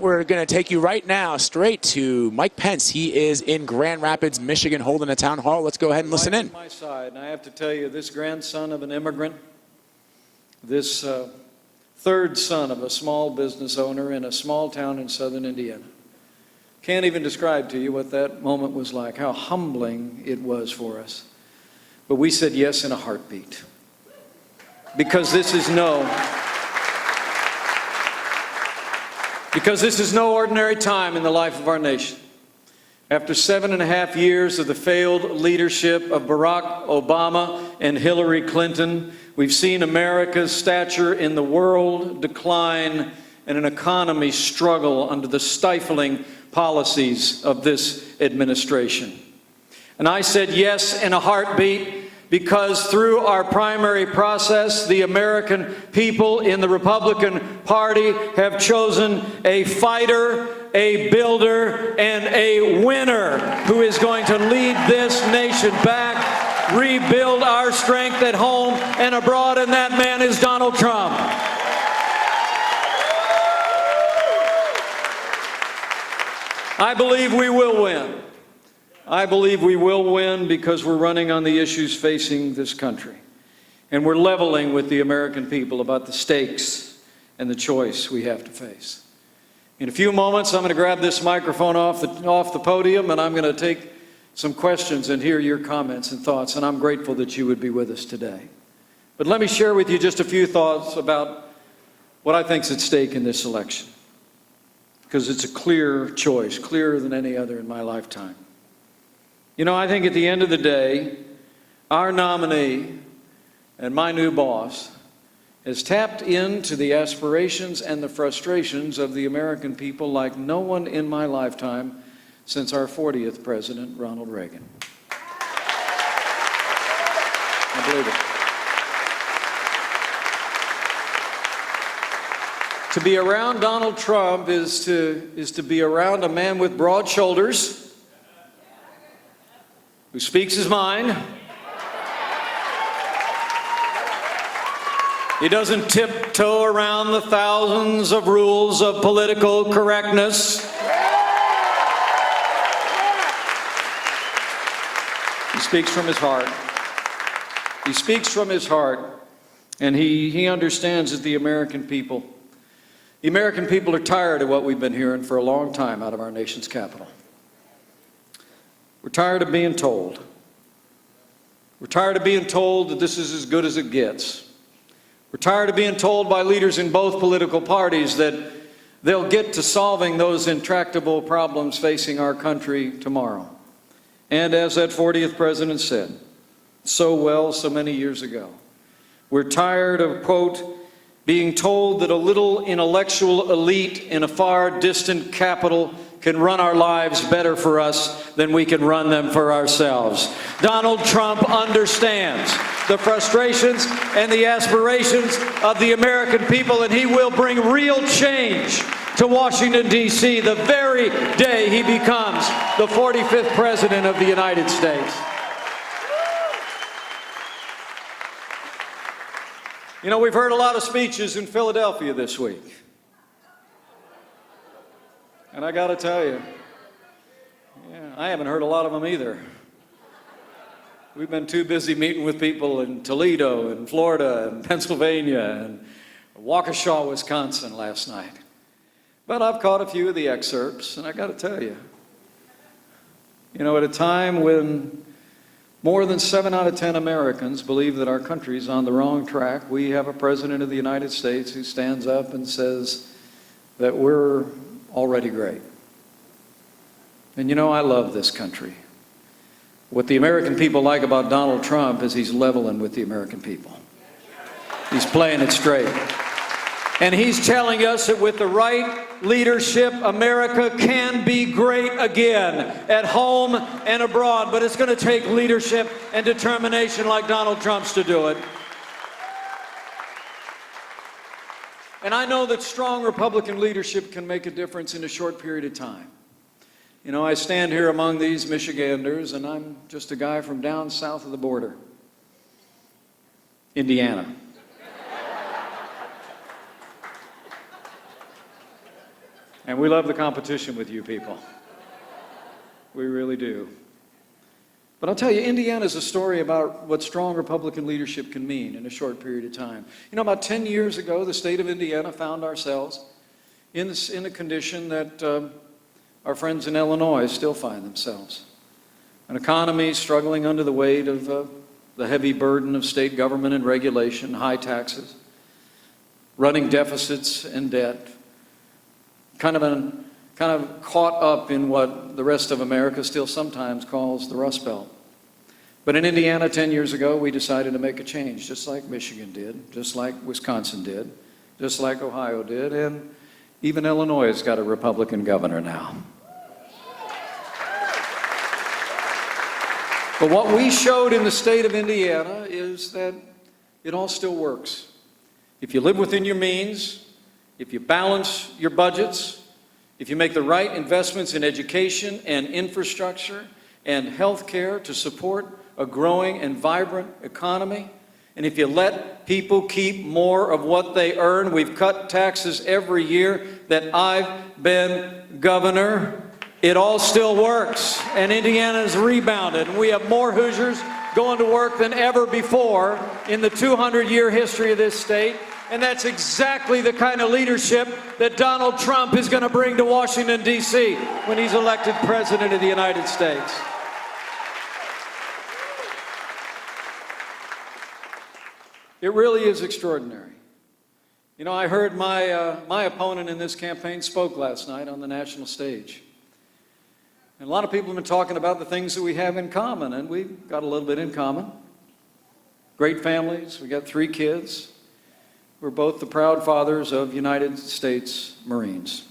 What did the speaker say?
we're going to take you right now straight to Mike Pence. He is in Grand Rapids, Michigan, holding a town hall. Let's go ahead and listen in. On my side, and I have to tell you, this grandson of an immigrant, this third son of a small business owner in a small town in southern Indiana, can't even describe to you what that moment was like, how humbling it was for us. But we said yes in a heartbeat. Because this is no ordinary time in the life of our nation. After 7.5 years of the failed leadership of Barack Obama and Hillary Clinton, we've seen America's stature in the world decline and an economy struggle under the stifling policies of this administration. And I said yes in a heartbeat because through our primary process, the American people in the Republican Party have chosen a fighter, a builder, and a winner who is going to lead this nation back, rebuild our strength at home and abroad, and that man is Donald Trump. I believe we will win. I believe we will win because we're running on the issues facing this country. And we're leveling with the American people about the stakes and the choice we have to face. In a few moments, I'm going to grab this microphone off the podium, and I'm going to take some questions and hear your comments and thoughts, and I'm grateful that you would be with us today. But let me share with you just a few thoughts about what I think is at stake in this election, because it's a clear choice, clearer than any other in my lifetime. You know, I think at the end of the day, our nominee and my new boss has tapped into the aspirations and the frustrations of the American people like no one in my lifetime since our 40th president, Ronald Reagan. I believe it. To be around Donald Trump is to be around a man with broad shoulders, who speaks his mind. He doesn't tiptoe around the thousands of rules of political correctness. He speaks from his heart. He speaks from his heart, and he understands that the American people are tired of what we've been hearing for a long time out of our nation's capital. We're tired of being told. We're tired of being told that this is as good as it gets. We're tired of being told by leaders in both political parties that they'll get to solving those intractable problems facing our country tomorrow. And as that 40th president said so well so many years ago, we're tired of, quote, being told that a little intellectual elite in a far distant capital can run our lives better for us than we can run them for ourselves. Donald Trump understands the frustrations and the aspirations of the American people, and he will bring real change to Washington, D.C. the very day he becomes the 45th President of the United States. You know, we've heard a lot of speeches in Philadelphia this week. And I got to tell you, I haven't heard a lot of them either. We've been too busy meeting with people in Toledo and Florida and Pennsylvania and Waukesha, Wisconsin last night. But I've caught a few of the excerpts, and I got to tell you, at a time when more than 7 out of 10 Americans believe that our country's on the wrong track, we have a president of the United States who stands up and says that we're already great. And I love this country. What the American people like about Donald Trump is he's leveling with the American people. He's playing it straight. And he's telling us that with the right leadership, America can be great again, at home and abroad. But it's going to take leadership and determination like Donald Trump's to do it. And I know that strong Republican leadership can make a difference in a short period of time. I stand here among these Michiganders, and I'm just a guy from down south of the border, Indiana. And we love the competition with you people. We really do. But I'll tell you, Indiana is a story about what strong Republican leadership can mean in a short period of time. You know, about 10 years ago, the state of Indiana found ourselves in a condition that our friends in Illinois still find themselves. An economy struggling under the weight of the heavy burden of state government and regulation, high taxes, running deficits and debt, kind of caught up in what the rest of America still sometimes calls the Rust Belt. But in Indiana 10 years ago, we decided to make a change, just like Michigan did, just like Wisconsin did, just like Ohio did, and even Illinois has got a Republican governor now. But what we showed in the state of Indiana is that it all still works. If you live within your means, if you balance your budgets, if you make the right investments in education and infrastructure and health care to support a growing and vibrant economy, and if you let people keep more of what they earn, we've cut taxes every year that I've been governor, it all still works, and Indiana's rebounded, and we have more Hoosiers going to work than ever before in the 200-year history of this state, and that's exactly the kind of leadership that Donald Trump is going to bring to Washington, D.C. when he's elected President of the United States. It really is extraordinary. You know, I heard my opponent in this campaign spoke last night on the national stage. And a lot of people have been talking about the things that we have in common, and we've got a little bit in common. Great families, we got 3 kids. We're both the proud fathers of United States Marines.